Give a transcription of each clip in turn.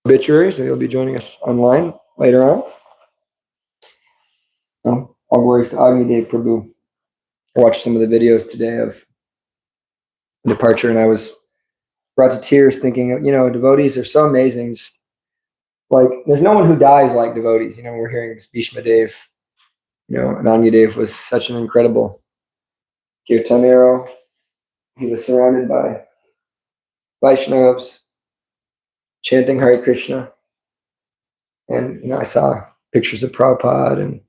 obituary, so he'll be joining us online later on. All glories to Agni Dev Prabhu. I watched some of the videos today of departure, and I was brought to tears thinking, devotees are so amazing. Just like, there's no one who dies like devotees. We're hearing Bhishma Dev, Ananya Dev was such an incredible kirtanero. He was surrounded by Vaishnavas chanting Hare Krishna. And, I saw pictures of Prabhupada and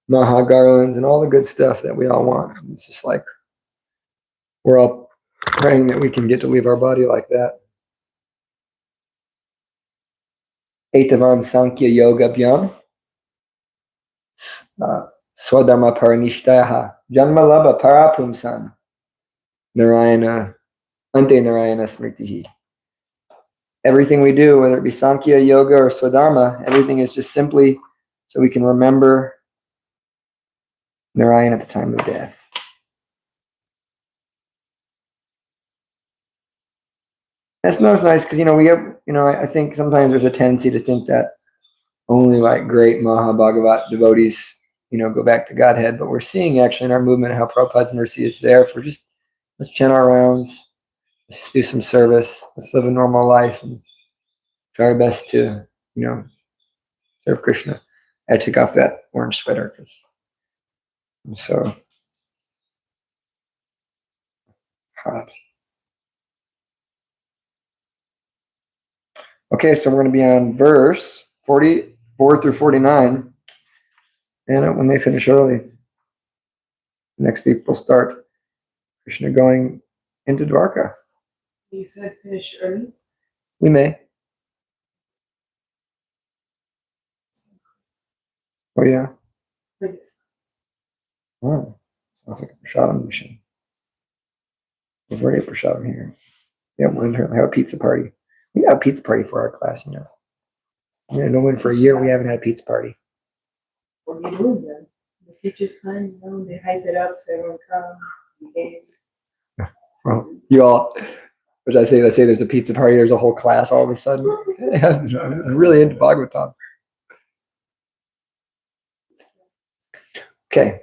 Maha garlands and all the good stuff that we all want. It's just like, we're all praying that we can get to leave our body like that. Etavan Sankhya Yoga Bhyam Swadharma Paranishtayaha Janmalabha Parapumsan Narayana Ante Narayana Smritihi. Everything we do, whether it be Sankhya, Yoga, or Swadharma, everything is just simply so we can remember Narayana at the time of death. That's nice because, we have, I think sometimes there's a tendency to think that only like great Maha Bhagavat devotees, go back to Godhead. But we're seeing actually in our movement how Prabhupada's mercy is there for just, let's chant our rounds, let's do some service, let's live a normal life and try our best to, serve Krishna. I took off that orange sweater because I'm so hot. Okay, so we're going to be on verse 44 through 49. And when they finish early, next week we'll start Krishna going into Dwarka. You said finish early? We may. Oh, yeah. Oh, sounds like a prasadam mission. There's already a prasadam here. Yeah, we're going to have a pizza party. We got a pizza party for our class, Yeah, no one for a year. We haven't had a pizza party. What are you doing then? The teachers come, they hype it up so everyone comes, games. Well, you all, which I say there's a pizza party, there's a whole class all of a sudden. I'm really into Bhagavatam. Okay.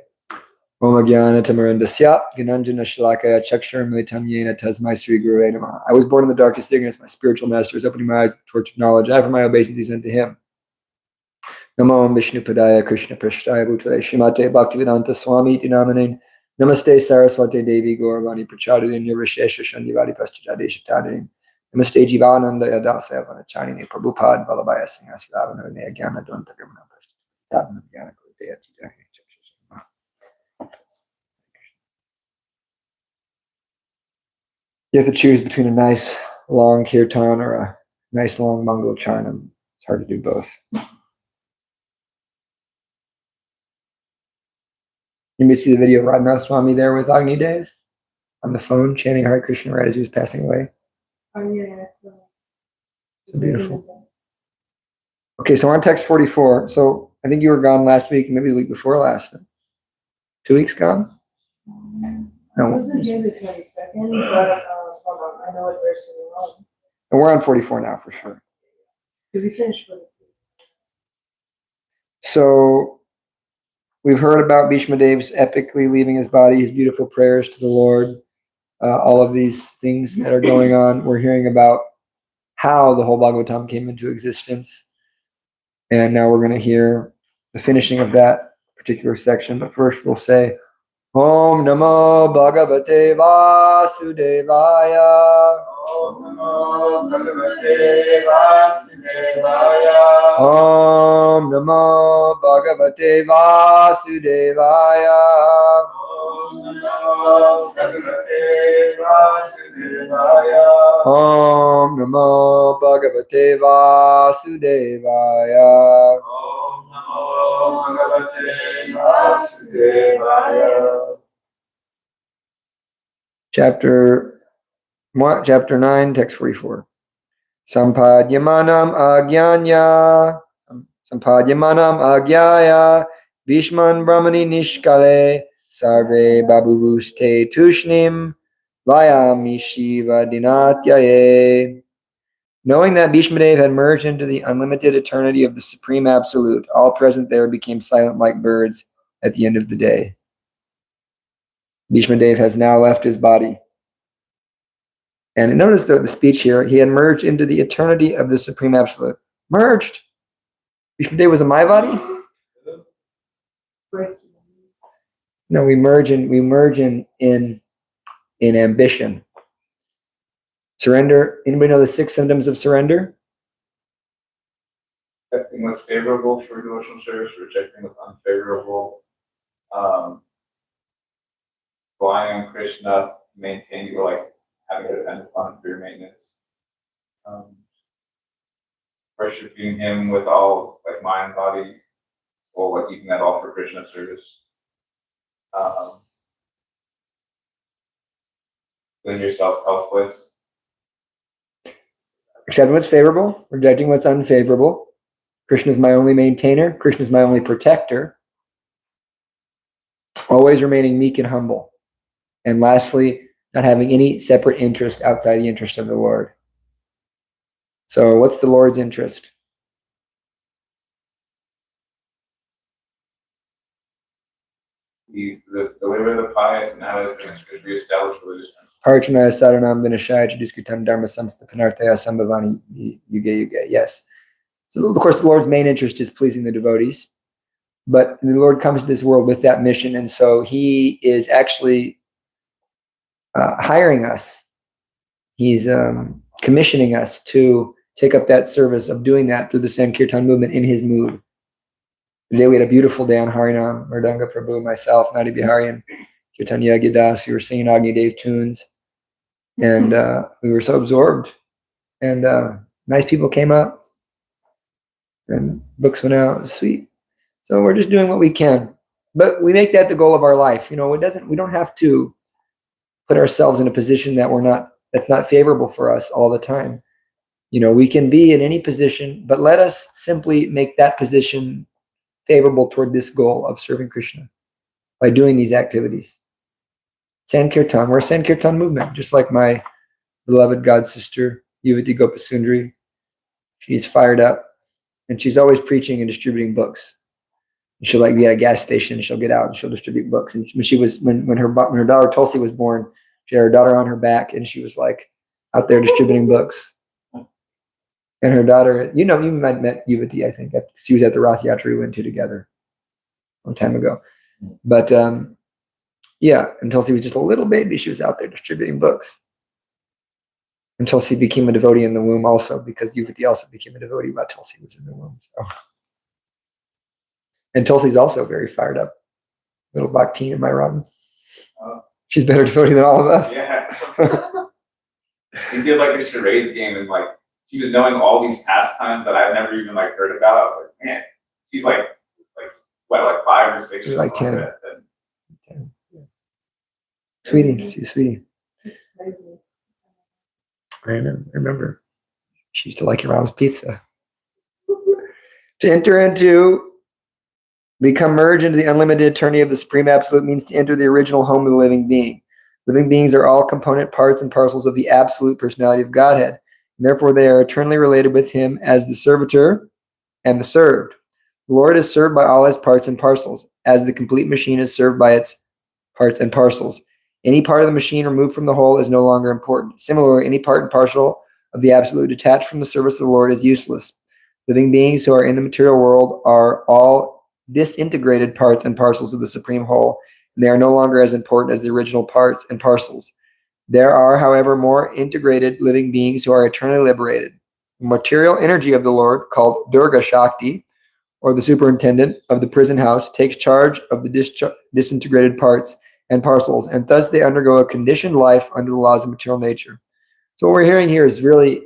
Om Jnana Tamarandasya Gananjana Shalakaya Chakshar Militam Yena Tasmai Sri Guru Namaha. I was born in the darkest ignorance. My spiritual master is opening my eyes to the torch of knowledge. I offer my obeisances unto him. Namo Vishnu Padaya Krishna Prashtaya Bhutale Shrimate Bhaktivedanta Swami Iti Namane Namaste Saraswate Devi Gauravani Prachadin Yurishesha Shandivadi Paschadesha Tadin Namaste Jivananda Yadasa Vanachanine Prabhupada Valabhaya Singhasravana Gyana Danta Gamana Pashtatana Gyana Gurudaya Tijani. You have to choose between a nice long kirtan or a nice long Mangal Charnam. It's hard to do both. You may see the video of Radhanath Swami there with Agni Dev on the phone, chanting Hare Krishna right as he was passing away. Oh, yeah. So beautiful. Okay, so we're on text 44. So I think you were gone last week, maybe the week before last. 2 weeks gone? I wasn't here the 22nd, but I know what verse we're on. And we're on 44 now for sure. Because we finished 43. So we've heard about Bhishma Dev's epically leaving his body, his beautiful prayers to the Lord, all of these things that are going on. We're hearing about how the whole Bhagavatam came into existence. And now we're going to hear the finishing of that particular section. But first we'll say, Om Namo Bhagavate Vasudevaya. Om Namo Bhagavate Vasudevaya. Om Namo Bhagavate Vasudevaya. Om Namo Bhagavate Vasudevaya. Om Namo Bhagavate Vasudevaya. Om Namo Bhagavate Vasudevaya. Chapter 9, text 44. Sampadyamanam agyanya. Sampadyamanam agyaya. Bhishman brahmani nishkale. Sarve babuvuste tushnim. Vayami shiva dinatyaye. Knowing that Bhishmadev had merged into the unlimited eternity of the Supreme Absolute, all present there became silent like birds at the end of the day. Bhishmadev has now left his body. And notice the speech here, he had merged into the eternity of the Supreme Absolute. Merged. Bhishmadev was in my body? No, we merge in ambition. Surrender. Anybody know the 6 symptoms of surrender? Accepting what's favorable for devotional service, rejecting what's unfavorable, relying on Krishna to maintain or like having a dependence on him for your maintenance. Worshiping him with all like mind, body, or like using that all for Krishna service. Feeling yourself helpless. Accepting what's favorable, rejecting what's unfavorable. Krishna is my only maintainer. Krishna is my only protector. Always remaining meek and humble. And lastly, not having any separate interest outside the interest of the Lord. So what's the Lord's interest? He's the deliver the pious and how to reestablish religion. Parchanaya sadhanam vinashaya jidiskutam dharma samstapanarthaya sambhavani yuge yuge. Yes. So of course the Lord's main interest is pleasing the devotees. But the Lord comes to this world with that mission. And so he is actually hiring us. He's commissioning us to take up that service of doing that through the Sankirtan movement in his mood. Today we had a beautiful day on Harinam, Mridanga Prabhu, myself, Nadi Bihari, and Kirtan Yagyadas. We were singing Agni Dev tunes. And we were so absorbed. And nice people came up. And books went out. It was sweet. So we're just doing what we can. But we make that the goal of our life. You know, we don't have to put ourselves in a position that's not favorable for us all the time. You know, we can be in any position, but let us simply make that position favorable toward this goal of serving Krishna by doing these activities. Sankirtan, we're a Sankirtan movement, just like my beloved god sister, Yuvati Gopasundari. She's fired up and she's always preaching and distributing books. She'll like be at a gas station and she'll get out and she'll distribute books. And when her daughter Tulsi was born, she had her daughter on her back and she was like out there distributing books. And her daughter, you might met Yuvati, I think. She was at the Rath Yatra we went to together a long time ago. But yeah, until she was just a little baby, she was out there distributing books. Until she became a devotee in the womb also, because Yuvati also became a devotee while Tulsi was in the womb. So. And Tulsi's also very fired up. Little Bhakti, am I wrong? She's better devotee than all of us. Yeah. We did like a charades game and like she was knowing all these pastimes that I've never even like heard about. I was like, man, she's like 5 or 6 years like 10. old. 10. Yeah. Sweetie, she's a sweetie. I remember. She used to like your mom's pizza. To become merged into the unlimited eternity of the Supreme Absolute means to enter the original home of the living being. Living beings are all component parts and parcels of the absolute personality of Godhead. And therefore, they are eternally related with him as the servitor and the served. The Lord is served by all his parts and parcels, as the complete machine is served by its parts and parcels. Any part of the machine removed from the whole is no longer important. Similarly, any part and parcel of the absolute detached from the service of the Lord is useless. Living beings who are in the material world are all disintegrated parts and parcels of the supreme whole, and they are no longer as important as the original parts and parcels. There are, however, more integrated living beings who are eternally liberated. The material energy of the Lord, called Durga Shakti, or the superintendent of the prison house, takes charge of the disintegrated parts and parcels, and thus they undergo a conditioned life under the laws of material nature. So what we're hearing here is really,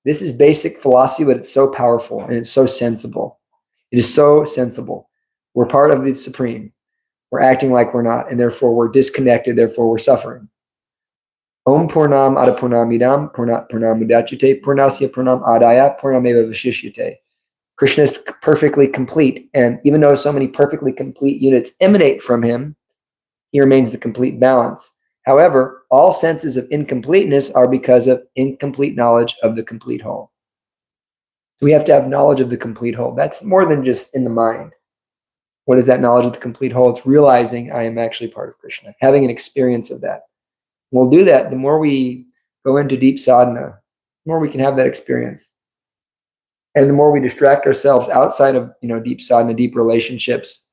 this is basic philosophy, but it's so powerful and it's so sensible. It is so sensible. We're part of the Supreme. We're acting like we're not, and therefore we're disconnected, therefore we're suffering. Om Purnam Adapurnam Idam Purnat Purnam Udachite Purnasya Purnam Adaya Purnameva Vishishyate. Krishna is perfectly complete, and even though so many perfectly complete units emanate from him, he remains the complete balance. However, all senses of incompleteness are because of incomplete knowledge of the complete whole. So we have to have knowledge of the complete whole. That's more than just in the mind. What is that knowledge of the complete whole? It's realizing I am actually part of Krishna, having an experience of that. We'll do that. The more we go into deep sadhana, the more we can have that experience. And the more we distract ourselves outside of, deep sadhana, deep relationships,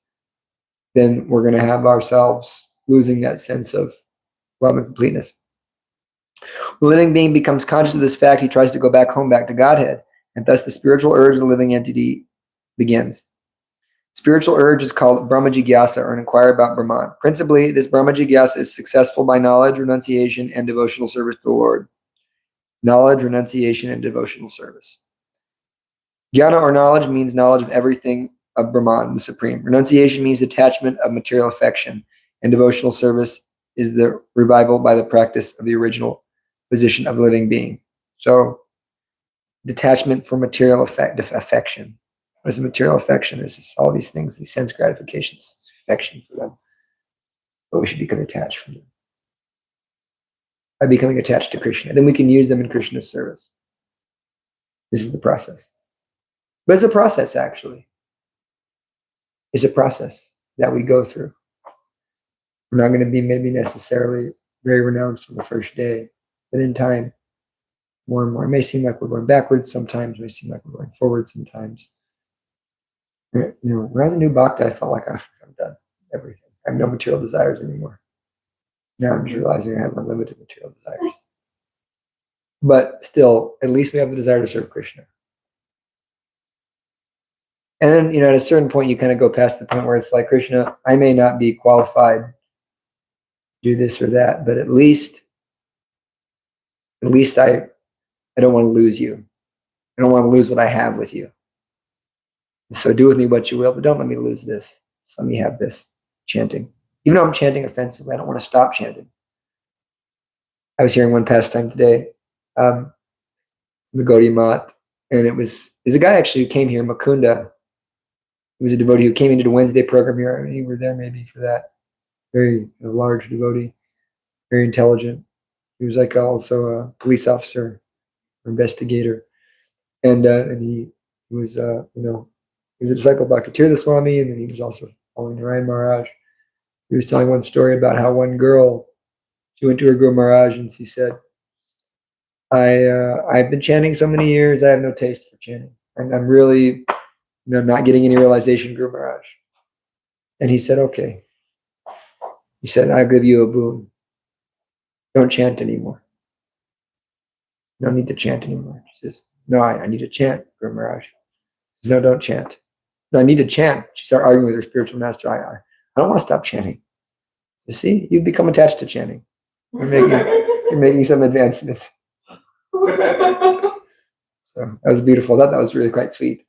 then we're going to have ourselves losing that sense of love and completeness. The living being becomes conscious of this fact. He tries to go back home, back to Godhead. And thus the spiritual urge of the living entity begins. Spiritual urge is called Brahma Jigyasa, or an inquiry about Brahman. Principally, this Brahma Jigyasa is successful by knowledge, renunciation, and devotional service to the Lord. Knowledge, renunciation, and devotional service. Jnana or knowledge means knowledge of everything of Brahman, the Supreme. Renunciation means detachment of material affection. And devotional service is the revival by the practice of the original position of the living being. So, detachment from material affection. What is a material affection? It's just all these things, these sense gratifications, affection for them. But we should become attached from them. By becoming attached to Krishna, then we can use them in Krishna's service. This is the process. But it's a process, actually. It's a process that we go through. We're not going to be maybe necessarily very renounced from the first day, but in time, more and more. It may seem like we're going backwards sometimes. It may seem like we're going forward sometimes. When I was a new bhakta, I felt like I've done everything. I have no material desires anymore. Now I'm just realizing I have unlimited material desires. But still, at least we have the desire to serve Krishna. And then, at a certain point, you kind of go past the point where it's like, Krishna, I may not be qualified to do this or that, but at least I don't want to lose you. I don't want to lose what I have with you. So do with me what you will, but don't let me lose this. Just let me have this chanting. Even though I'm chanting offensively, I don't want to stop chanting. I was hearing one pastime today, the Gaudiya Math, and there's a guy actually who came here, Mukunda. He was a devotee who came into the Wednesday program here. I mean, you were there maybe for that. Very large devotee, very intelligent. He was like also a police officer, or investigator, and he was he was a disciple of Bhakti Swami, and then he was also following Narayan Maharaj. He was telling one story about how one girl, she went to her Guru Maharaj and she said, I've been chanting so many years, I have no taste for chanting. And I'm really not getting any realization, Guru Maharaj. And he said, okay. He said, I'll give you a boon. Don't chant anymore. No need to chant anymore. She says, no, I need to chant, Guru Maharaj. He says, no, don't chant. No, I need to chant. She started arguing with her spiritual master. I don't want to stop chanting. You see, you've become attached to chanting. You're making some advancements. So that was beautiful. That was really quite sweet.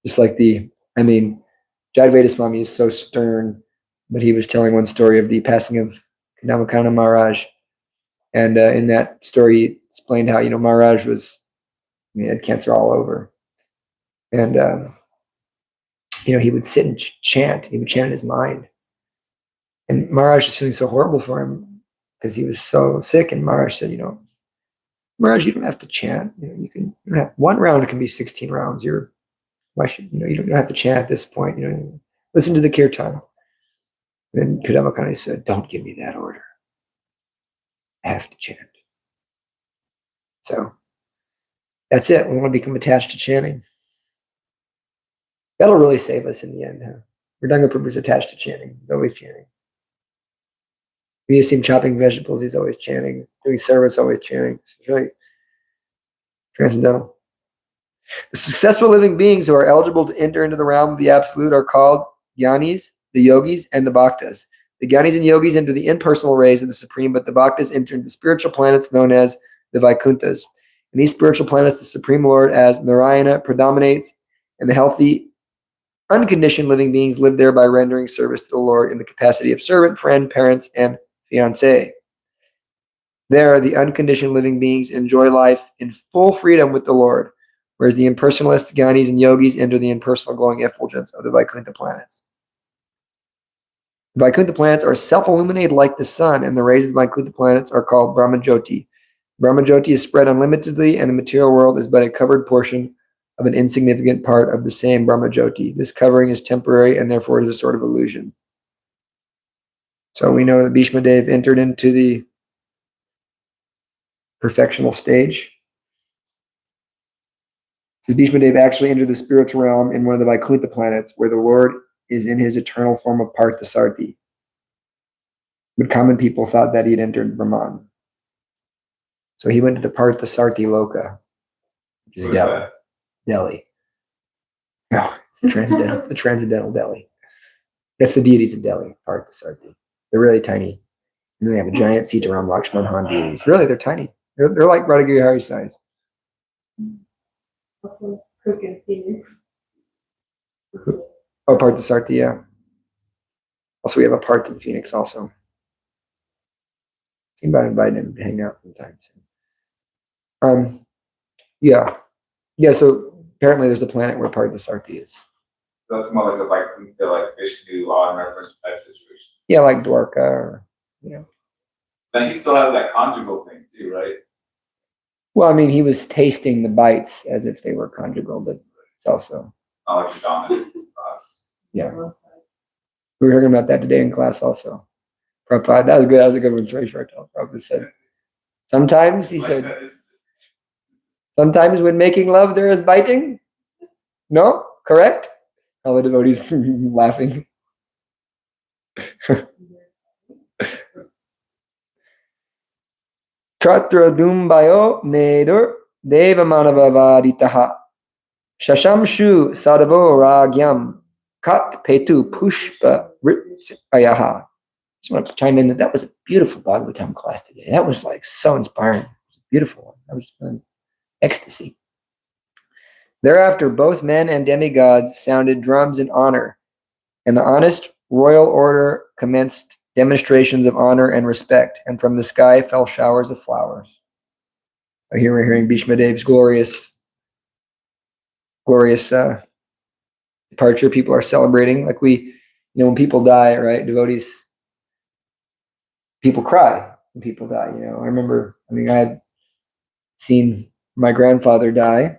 Just like Jadvaita Swami is so stern, but he was telling one story of the passing of Kadamakana Maharaj. And in that story, he explained how, Maharaj he had cancer all over. And, he would sit and chant. He would chant in his mind. And Maharaj was feeling so horrible for him because he was so sick. And Maharaj said, Maharaj, you don't have to chant. You don't have, one round can be 16 rounds. Why should, you don't have to chant at this point. Listen to the kirtan. And Kadamakani said, don't give me that order. I have to chant. So that's it. We want to become attached to chanting. That'll really save us in the end. Huh? Mridanga Prabhu's attached to chanting. He's always chanting. When you see him chopping vegetables, he's always chanting. Doing service, always chanting. It's really transcendental. The successful living beings who are eligible to enter into the realm of the Absolute are called Jnanis, the Yogis, and the Bhaktas. The Jnanis and Yogis enter the impersonal rays of the Supreme, but the Bhaktas enter into the spiritual planets known as the Vaikunthas. In these spiritual planets, the Supreme Lord as Narayana predominates, and the healthy, unconditioned living beings live there by rendering service to the Lord in the capacity of servant, friend, parents, and fiancé. There, the unconditioned living beings enjoy life in full freedom with the Lord, whereas the impersonalists, Jnanis, and Yogis enter the impersonal glowing effulgence of the Vaikuntha planets. The Vaikuntha planets are self-illuminated like the sun, and the rays of the Vaikuntha planets are called Brahmajyoti. Brahmajyoti is spread unlimitedly, and the material world is but a covered portion of an insignificant part of the same Brahmajyoti. This covering is temporary and therefore is a sort of illusion. So we know that Bhishma Dev entered into the perfectional stage. Because Bhishma Dev actually entered the spiritual realm in one of the Vaikuntha planets, where the Lord is in his eternal form of Parthasarthi. But common people thought that he had entered Brahman. So he went to the Parthasarthi Loka, which is Delhi. Delhi. No, it's the transcendental Delhi. That's the deities of Delhi, Parthasarthi. They're really tiny. And then they have a giant Sitaram Lakshman deities. Really, they're tiny. They're like Radhagiri size. Also, Cook and Phoenix. Oh, Parthasarthi, yeah. Also, we have a part of the Phoenix also. Think about inviting him to hang out sometimes. Yeah. So apparently there's a planet where Parthasarthi is. So it's more like Vishnu law and reference type situation. Yeah, like Dwarka or, Then he still has that conjugal thing too, right? Well, I mean, he was tasting the bites as if they were conjugal, but it's also. It's not like the dominant class. Yeah. We were talking about that today in class also. Prabhupada, that was good. That was a good one. Very short. Prabhupada said, sometimes, he said, sometimes when making love, there is biting. No? Correct? All the devotees laughing. Tratra dumbayo nedur devamanavavaditaha shashamshu sadavo ragyam kat petu pushpa ritayaha. Just want to chime in that was a beautiful Bhagavatam class today. That was like so inspiring. It was a beautiful one. That was ecstasy. Thereafter, both men and demigods sounded drums in honor, and the honest royal order commenced demonstrations of honor and respect, and from the sky fell showers of flowers. Here we're hearing Bhishma Dev's glorious departure. People are celebrating, like when people die, right? Devotees, people cry when people die. I remember, I had seen my grandfather die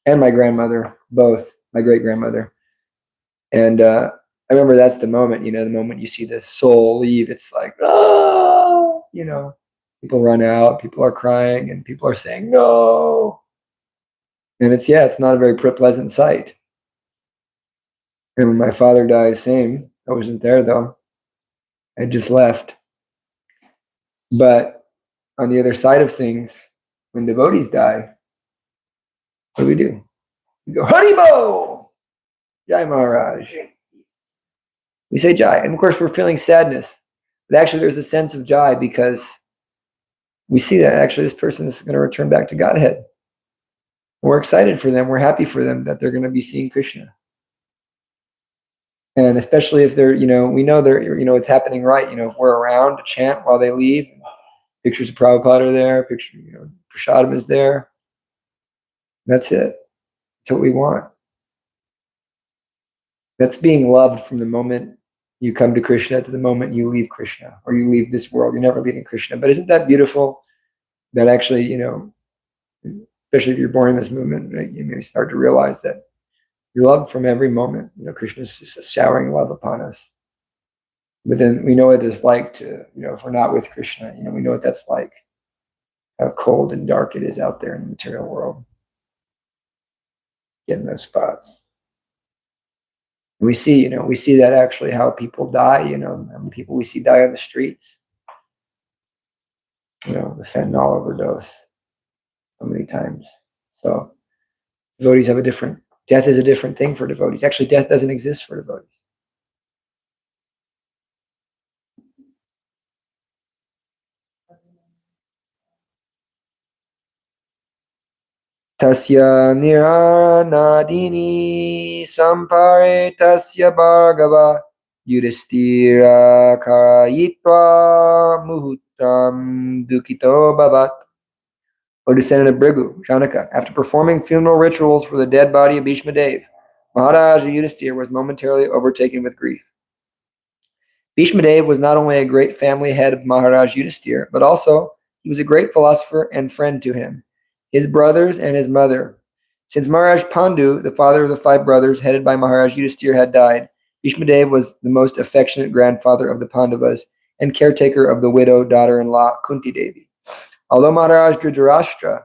and my grandmother, both, my great-grandmother. And I remember that's the moment, the moment you see the soul leave, it's like, people run out, people are crying, and people are saying, no. And it's not a very pleasant sight. And when my father died, same. I wasn't there, though. I just left. But on the other side of things, when devotees die, what do? We go, Haribo! Jai Maharaj. We say Jai. And of course, we're feeling sadness. But actually, there's a sense of Jai because we see that actually this person is going to return back to Godhead. We're excited for them. We're happy for them that they're going to be seeing Krishna. And especially if they're, we know they're, it's happening right. If we're around to chant while they leave, pictures of Prabhupada are there, Prasadam is there. That's it. That's what we want. That's being loved from the moment you come to Krishna to the moment you leave Krishna or you leave this world. You're never leaving Krishna. But isn't that beautiful that actually, especially if you're born in this movement, right, you may start to realize that you're loved from every moment. Krishna is just showering love upon us. But then we know what it's like to, if we're not with Krishna, we know what that's like, how cold and dark it is out there in the material world. Get in those spots. And we see that actually how people die, and people we see die on the streets. The fentanyl overdose so many times. So devotees have death is a different thing for devotees. Actually, death doesn't exist for devotees. Tasya niranadini sampare tasya bhargava yudhishthira karayitva muhutam dukito bhavat. O descendant of Bhrigu, Janaka, after performing funeral rituals for the dead body of Bhishma Dev, Maharaja Yudhishthira was momentarily overtaken with grief. Bhishma Dev was not only a great family head of Maharaj Yudhishthira, but also he was a great philosopher and friend to him, his brothers, and his mother. Since Maharaj Pandu, the father of the 5 brothers, headed by Maharaj Yudhisthira, had died, Bhishmadev was the most affectionate grandfather of the Pandavas and caretaker of the widowed daughter-in-law Kunti Devi. Although Maharaj Dhritarashtra,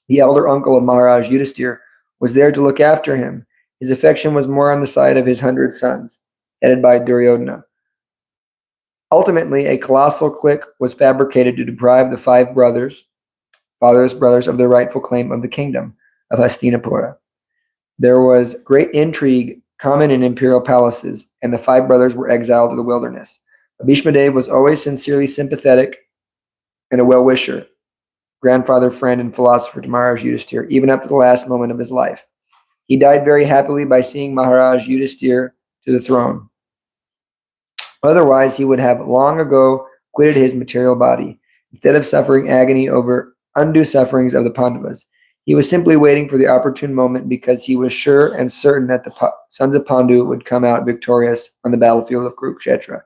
the elder uncle of Maharaj Yudhisthira, was there to look after him, his affection was more on the side of his 100 sons, headed by Duryodhana. Ultimately, a colossal clique was fabricated to deprive the 5 fatherless brothers, of their rightful claim of the kingdom of Hastinapura. There was great intrigue common in imperial palaces, and the 5 brothers were exiled to the wilderness. Bhishmadev was always sincerely sympathetic and a well-wisher, grandfather, friend, and philosopher to Maharaj Yudhisthira, even up to the last moment of his life. He died very happily by seeing Maharaj Yudhisthira to the throne. Otherwise, he would have long ago quitted his material body. Instead of suffering agony over undue sufferings of the Pandavas, he was simply waiting for the opportune moment because he was sure and certain that the sons of Pandu would come out victorious on the battlefield of Kurukshetra,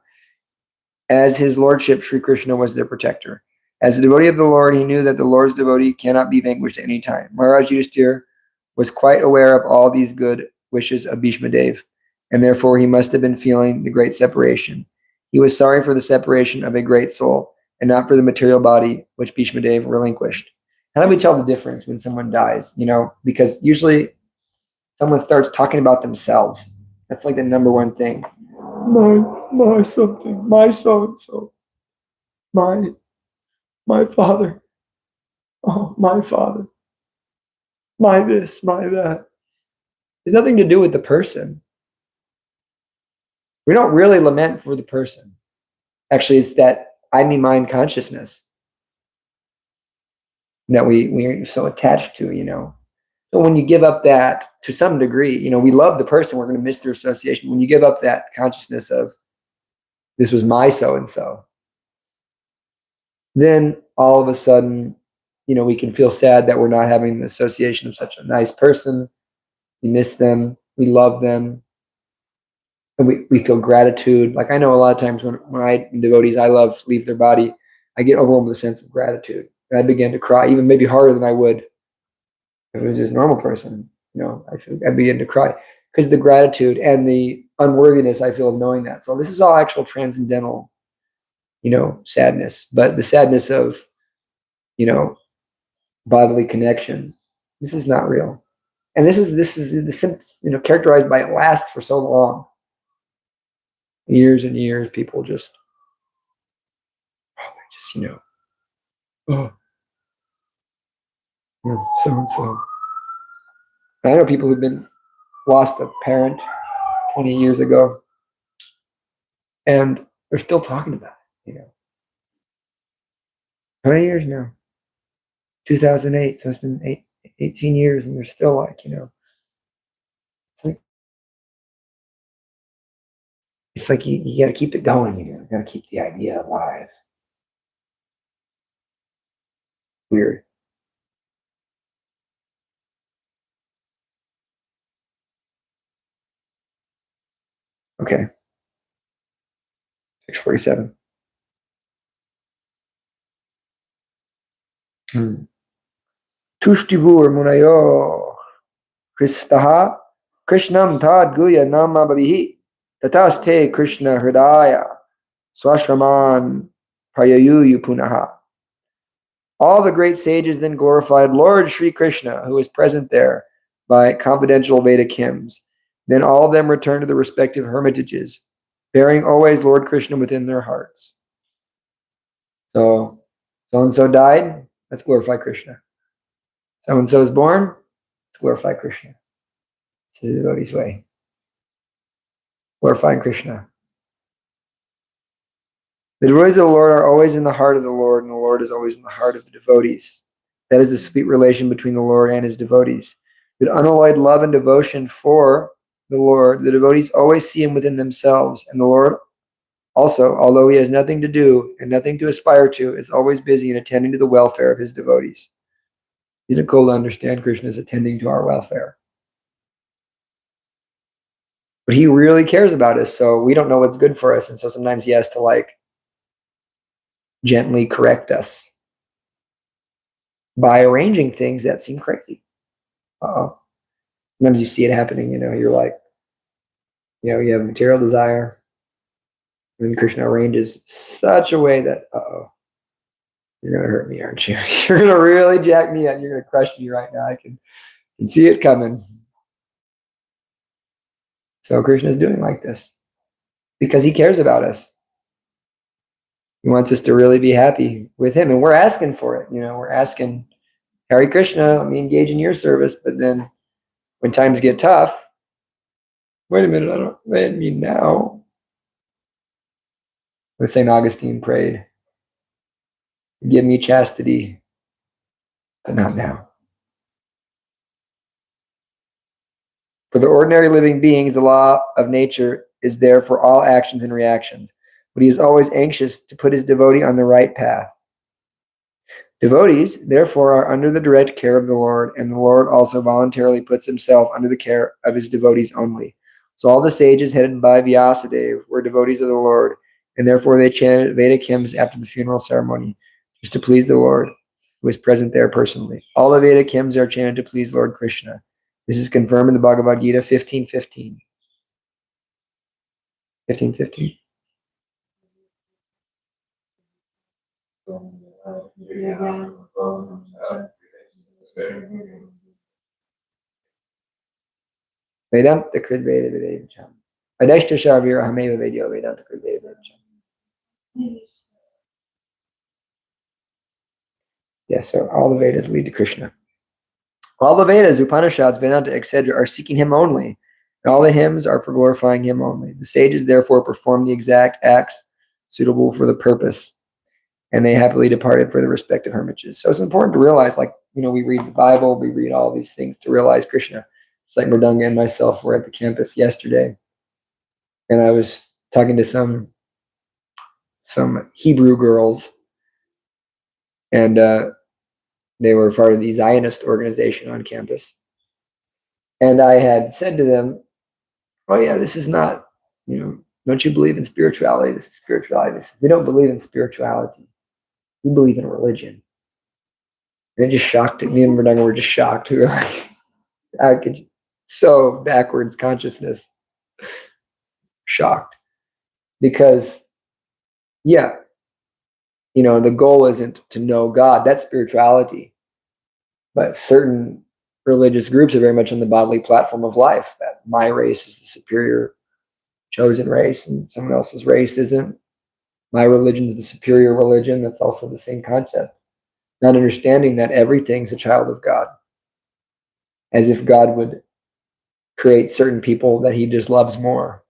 as his lordship Sri Krishna was their protector. As a devotee of the Lord, he knew that the Lord's devotee cannot be vanquished at any time. Maharaj Yudhisthira was quite aware of all these good wishes of Bhishmadev, and therefore he must have been feeling the great separation. He was sorry for the separation of a great soul, and not for the material body which Bhishmadev relinquished. How do we tell the difference when someone dies? Because usually someone starts talking about themselves. That's like the number one thing. My something, my so-and-so, my father, oh, my father, my this, my that. It's nothing to do with the person. We don't really lament for the person. Actually, it's that I, me, mine consciousness that we're so attached to, So when you give up that, to some degree, we love the person, we're going to miss their association. When you give up that consciousness of, this was my so-and-so, then all of a sudden, we can feel sad that we're not having the association of such a nice person. We miss them, we love them, and we feel gratitude. Like I know a lot of times when devotees I love leave their body, I get overwhelmed with a sense of gratitude. And I begin to cry, even maybe harder than I would if it was just a normal person. I begin to cry because the gratitude and the unworthiness I feel of knowing that. So this is all actual transcendental, sadness, but the sadness of, bodily connection. This is not real, and this is the characterized by it lasts for so long, years and years. People just, oh, so and so. I know people who've lost a parent 20 years ago, and they're still talking about it. How many years now? 2008, so it's been 18 years, and they're still like, it's like you got to keep it going. You got to keep the idea alive. Weird. Okay. 647. Tushtivur munayo Kristaha Krishnam tad guya nama babihi tataste Krishna hridaya swashraman prayayu punaha. All the great sages then glorified Lord Sri Krishna, who was present there by confidential Vedic hymns. Then all of them returned to their respective hermitages, bearing always Lord Krishna within their hearts. So-and-so died, let's glorify Krishna. So-and-so is born, let's glorify Krishna. This is the devotee's way. Glorifying Krishna. The devotees of the Lord are always in the heart of the Lord, and the Lord is always in the heart of the devotees. That is the sweet relation between the Lord and his devotees. With unalloyed love and devotion for the Lord, the devotees always see him within themselves, and the Lord also, although he has nothing to do and nothing to aspire to, is always busy in attending to the welfare of his devotees. Isn't it cool to understand Krishna is attending to our welfare? But he really cares about us, so we don't know what's good for us, and so sometimes he has to gently correct us by arranging things that seem crazy. uh-oh. Sometimes you see it happening, you're like, you have material desire. And then Krishna arranges such a way that, uh-oh, you're going to hurt me, aren't you? You're going to really jack me up. You're going to crush me right now. I can see it coming. So Krishna is doing like this because he cares about us. He wants us to really be happy with him. And we're asking for it. We're asking, Hare Krishna, let me engage in your service. But then when times get tough, wait a minute, I didn't mean now. What St. Augustine prayed, give me chastity, but not now. For the ordinary living beings, the law of nature is there for all actions and reactions, but he is always anxious to put his devotee on the right path. Devotees, therefore, are under the direct care of the Lord, and the Lord also voluntarily puts himself under the care of his devotees only. So all the sages headed by Vyasadeva were devotees of the Lord, and therefore they chanted Vedic hymns after the funeral ceremony, just to please the Lord, who is present there personally. All the Vedic hymns are chanted to please Lord Krishna. This is confirmed in the Bhagavad Gita 15:15. 15:15. Vedanta Krid Veda Vedacham. Adeshta Shavira Hameva Vedyo Vedanta Krid Veda Vedacham. Yes, so all the Vedas lead to Krishna. All the Vedas, Upanishads, Vedanta, etc. are seeking him only. And all the hymns are for glorifying him only. The sages therefore perform the exact acts suitable for the purpose, and they happily departed for the respective hermitages. So it's important to realize, we read the Bible, we read all these things to realize Krishna. It's like Mridanga and myself were at the campus yesterday, and I was talking to some Hebrew girls, and they were part of the Zionist organization on campus. And I had said to them, oh yeah, this is not, don't you believe in spirituality? This is spirituality. We don't believe in spirituality. We believe in religion. And it just shocked me and Mridanga were just shocked. We were like, so backwards consciousness. Shocked. Because, yeah, the goal isn't to know God. That's spirituality. But certain religious groups are very much on the bodily platform of life, that my race is the superior chosen race and someone else's race isn't. My religion is the superior religion. That's also the same concept. Not understanding that everything's a child of God. As if God would create certain people that he just loves more.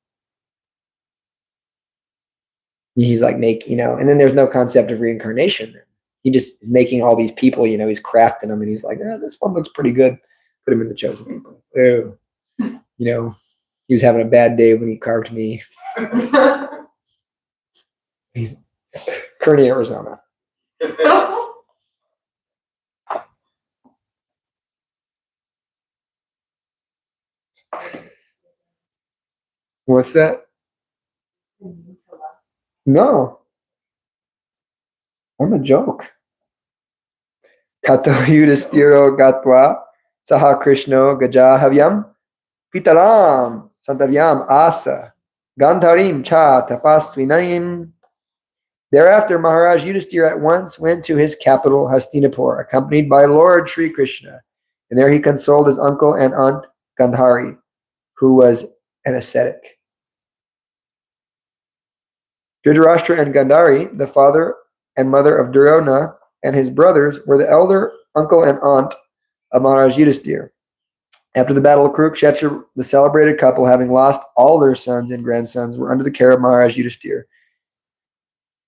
He's like, and then there's no concept of reincarnation. He just is making all these people, he's crafting them, and he's like, this one looks pretty good. Put him in the chosen people. Ew. He was having a bad day when he carved me. He's Kearney, Arizona. What's that? No. I'm a joke. Tato Yudhishthiro Gatva Saha Krishno Gajahavyam Pitaram Santavyam Asa Gandharim Cha Tapasvinayim. Thereafter, Maharaj Yudhishthira at once went to his capital, Hastinapur, accompanied by Lord Sri Krishna, and there he consoled his uncle and aunt Gandhari, who was an ascetic. Dhritarashtra and Gandhari, the father and mother of Duryodhana, and his brothers were the elder uncle and aunt of Maharaj Yudhishthira. After the battle of Kurukshetra, the celebrated couple, having lost all their sons and grandsons, were under the care of Maharaj Yudhishthira.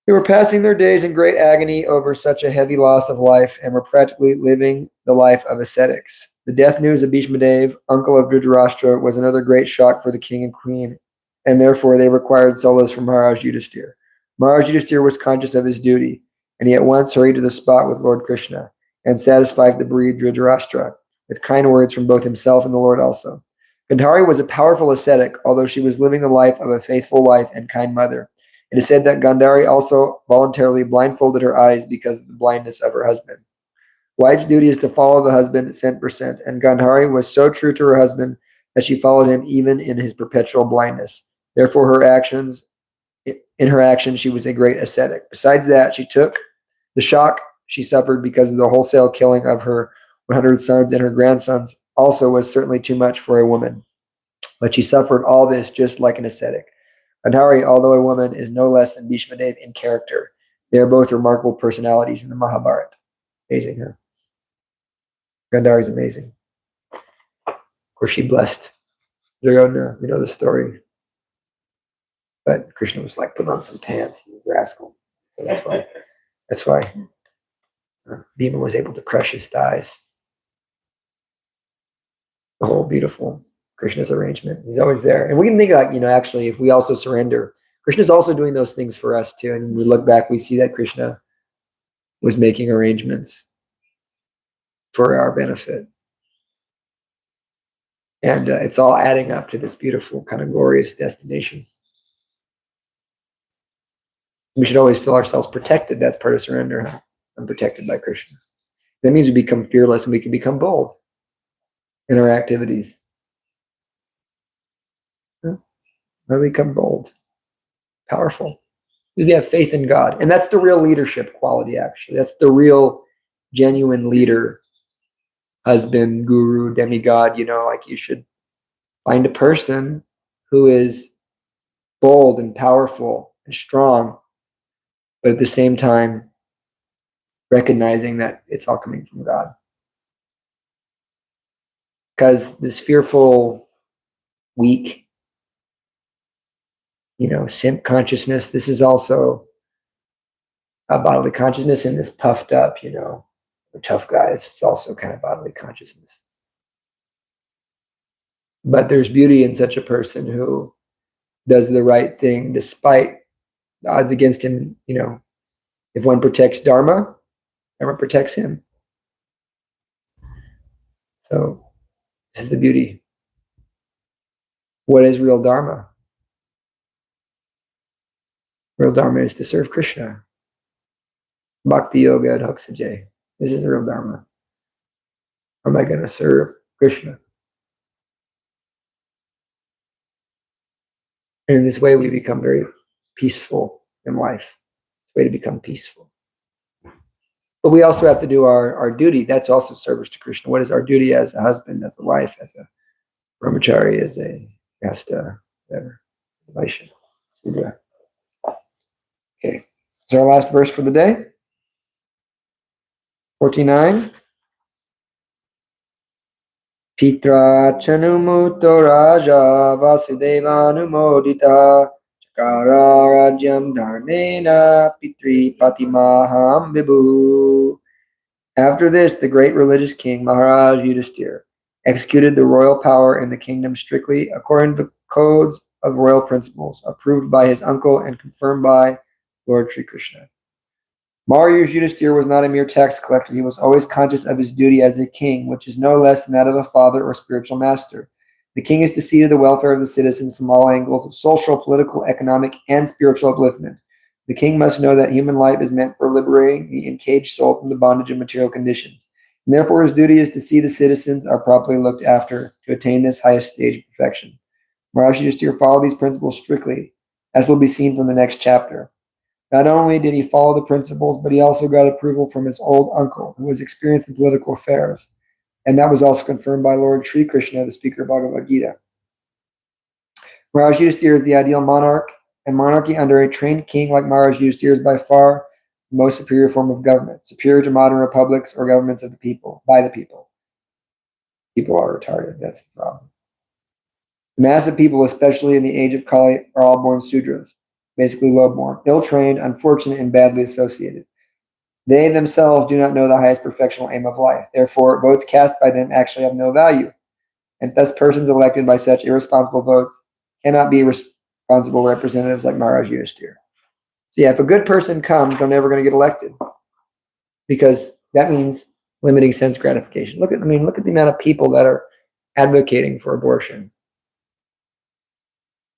They were passing their days in great agony over such a heavy loss of life and were practically living the life of ascetics. The death news of Bhishmadev, uncle of Dhritarashtra, was another great shock for the king and queen, and therefore they required solace from Maharaj Yudhishthira. Maharaj Yudhishthira was conscious of his duty, and he at once hurried to the spot with Lord Krishna, and satisfied the bereaved Dhritarashtra with kind words from both himself and the Lord also. Gandhari was a powerful ascetic, although she was living the life of a faithful wife and kind mother. It is said that Gandhari also voluntarily blindfolded her eyes because of the blindness of her husband. Wife's duty is to follow the husband cent per cent, and Gandhari was so true to her husband that she followed him even in his perpetual blindness. Therefore, in her actions, she was a great ascetic. Besides that, she took the shock she suffered because of the wholesale killing of her 100 sons and her grandsons also was certainly too much for a woman. But she suffered all this just like an ascetic. Gandhari, although a woman, is no less than Bhishma Dev in character. They are both remarkable personalities in the Mahabharata. Amazing, huh? Gandhari is amazing. Of course, she blessed Duryodhana. We know the story. But Krishna was like, put on some pants, you rascal. So that's why Bhima was able to crush his thighs. The whole beautiful Krishna's arrangement. He's always there. And we can think like, actually, if we also surrender, Krishna's also doing those things for us too. And when we look back, we see that Krishna was making arrangements for our benefit. And it's all adding up to this beautiful, kind of glorious destination. We should always feel ourselves protected. That's part of surrender. I'm protected by Krishna. That means we become fearless and we can become bold in our activities. We become bold, powerful. We have faith in God. And that's the real leadership quality, actually. That's the real, genuine leader, husband, guru, demigod. Like you should find a person who is bold and powerful and strong, but at the same time, recognizing that it's all coming from God. Because this fearful, weak, simp consciousness, this is also a bodily consciousness, and this puffed up, the tough guys, it's also kind of bodily consciousness. But there's beauty in such a person who does the right thing despite the odds against him. If one protects Dharma, Dharma protects him. So this is the beauty. What is real Dharma? Real Dharma is to serve Krishna. Bhakti Yoga Adhoksajay. This is the real Dharma. How am I going to serve Krishna? And in this way, we become very peaceful in life. Way to become peaceful. But we also have to do our duty. That's also service to Krishna. What is our duty as a husband, as a wife, as a brahmachari, as a gasta, whatever, Vaishya, Sudra. Okay. This is our last verse for the day. 49. Pitra chanumuto raja vasudevanumodita chakara rajyam dharmena pitri patimaham vibhu. After this, the great religious king Maharaj Yudhisthira executed the royal power in the kingdom strictly according to the codes of royal principles approved by his uncle and confirmed by Lord Sri Krishna. Maharaj Yudhisthira was not a mere tax collector. He was always conscious of his duty as a king, which is no less than that of a father or spiritual master. The king is to see to the welfare of the citizens from all angles of social, political, economic, and spiritual upliftment. The king must know that human life is meant for liberating the encaged soul from the bondage of material conditions. And therefore, his duty is to see the citizens are properly looked after to attain this highest stage of perfection. Maharaj Yudhisthira followed these principles strictly, as will be seen from the next chapter. Not only did he follow the principles, but he also got approval from his old uncle, who was experienced in political affairs. And that was also confirmed by Lord Sri Krishna, the speaker of Bhagavad Gita. Maharaj Yudhisthira is the ideal monarch, and monarchy under a trained king like Maharaj Yudhisthira is by far the most superior form of government, superior to modern republics or governments of the people, by the people. People are retarded, that's the problem. The mass of people, especially in the age of Kali, are all born Sudras. Basically low-born, ill-trained, unfortunate, and badly associated. They themselves do not know the highest perfectional aim of life. Therefore, votes cast by them actually have no value. And thus persons elected by such irresponsible votes cannot be responsible representatives like Maharaj Yudhisthira. So yeah, if a good person comes, they're never going to get elected. Because that means limiting sense gratification. Look at the amount of people that are advocating for abortion.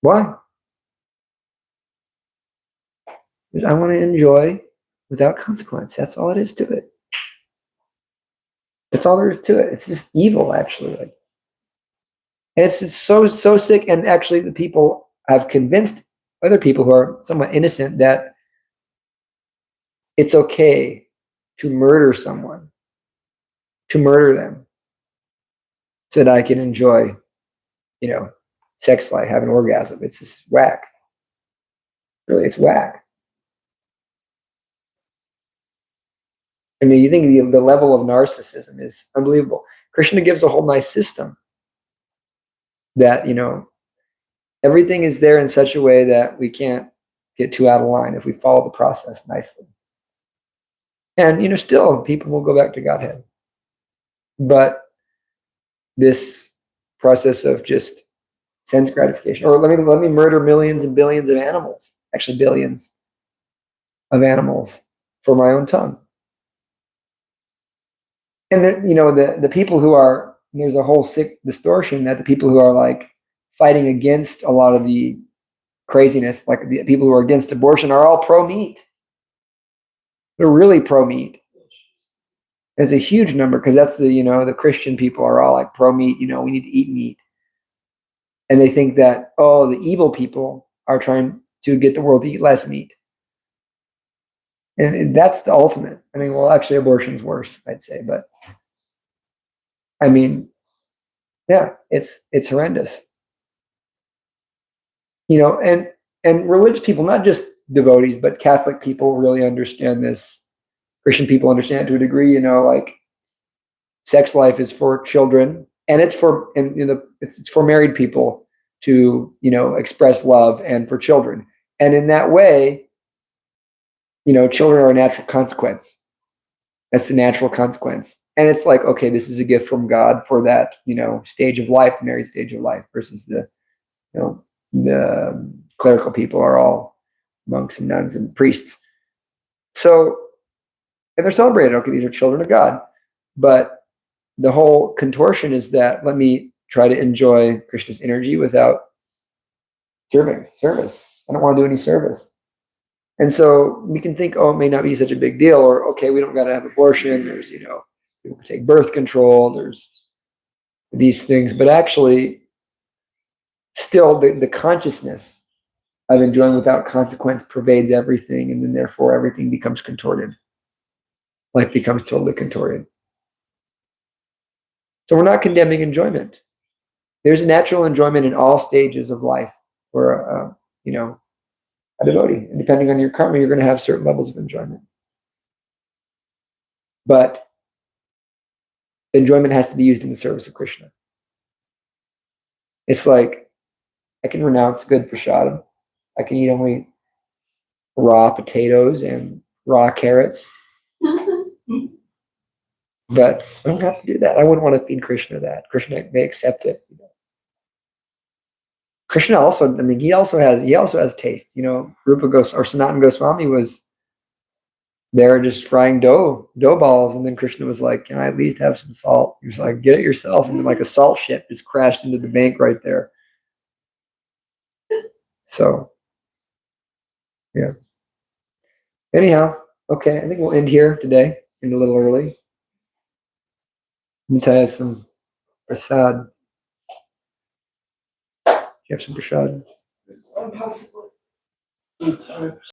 Why? Because I want to enjoy without consequence. That's all it is to it. That's all there is to it. It's just evil, actually. Like, and it's just so sick. And actually, the people have convinced other people who are somewhat innocent that it's okay to murder someone, to murder them, so that I can enjoy, sex life, have an orgasm. It's just whack. Really, it's whack. I mean, you think the level of narcissism is unbelievable. Krishna gives a whole nice system that, everything is there in such a way that we can't get too out of line if we follow the process nicely. And, still people will go back to Godhead. But this process of just sense gratification, or let me murder millions and billions of animals, actually billions of animals for my own tongue. And then, the people who are, there's a whole sick distortion that the people who are like fighting against a lot of the craziness, like the people who are against abortion, are all pro-meat. They're really pro-meat. It's a huge number, because that's the Christian people are all like pro-meat, we need to eat meat. And they think that, the evil people are trying to get the world to eat less meat. And that's the ultimate. I mean, well, actually abortion's worse, I'd say, but I mean, yeah, it's horrendous. And religious people, not just devotees, but Catholic people really understand this. Christian people understand it to a degree, like sex life is for children, and it's for married people to, express love, and for children. And in that way, children are a natural consequence. That's the natural consequence. And it's like, okay, this is a gift from God for that, stage of life, married stage of life, versus the clerical people are all monks and nuns and priests. So, and they're celebrated. Okay, these are children of God. But the whole contortion is that let me try to enjoy Krishna's energy without service. I don't want to do any service. And so we can think, it may not be such a big deal, or, okay, we don't got to have abortion. There's, people can take birth control. There's these things. But actually, still, the consciousness of enjoying without consequence pervades everything, and then therefore everything becomes contorted. Life becomes totally contorted. So we're not condemning enjoyment. There's a natural enjoyment in all stages of life for a devotee. And depending on your karma, you're going to have certain levels of enjoyment. But enjoyment has to be used in the service of Krishna. It's like, I can renounce good prasadam. I can eat only raw potatoes and raw carrots. But I don't have to do that. I wouldn't want to feed Krishna that. Krishna may accept it. Krishna also, he also has taste. Rupa Goswami or Sanatana Goswami was there just frying dough balls, and then Krishna was like, "Can I at least have some salt?" He was like, "Get it yourself." And then like a salt ship just crashed into the bank right there. So, yeah. Anyhow, okay, I think we'll end here today, end a little early. Let me tell you some prasad. Do you have some prasad? Impossible.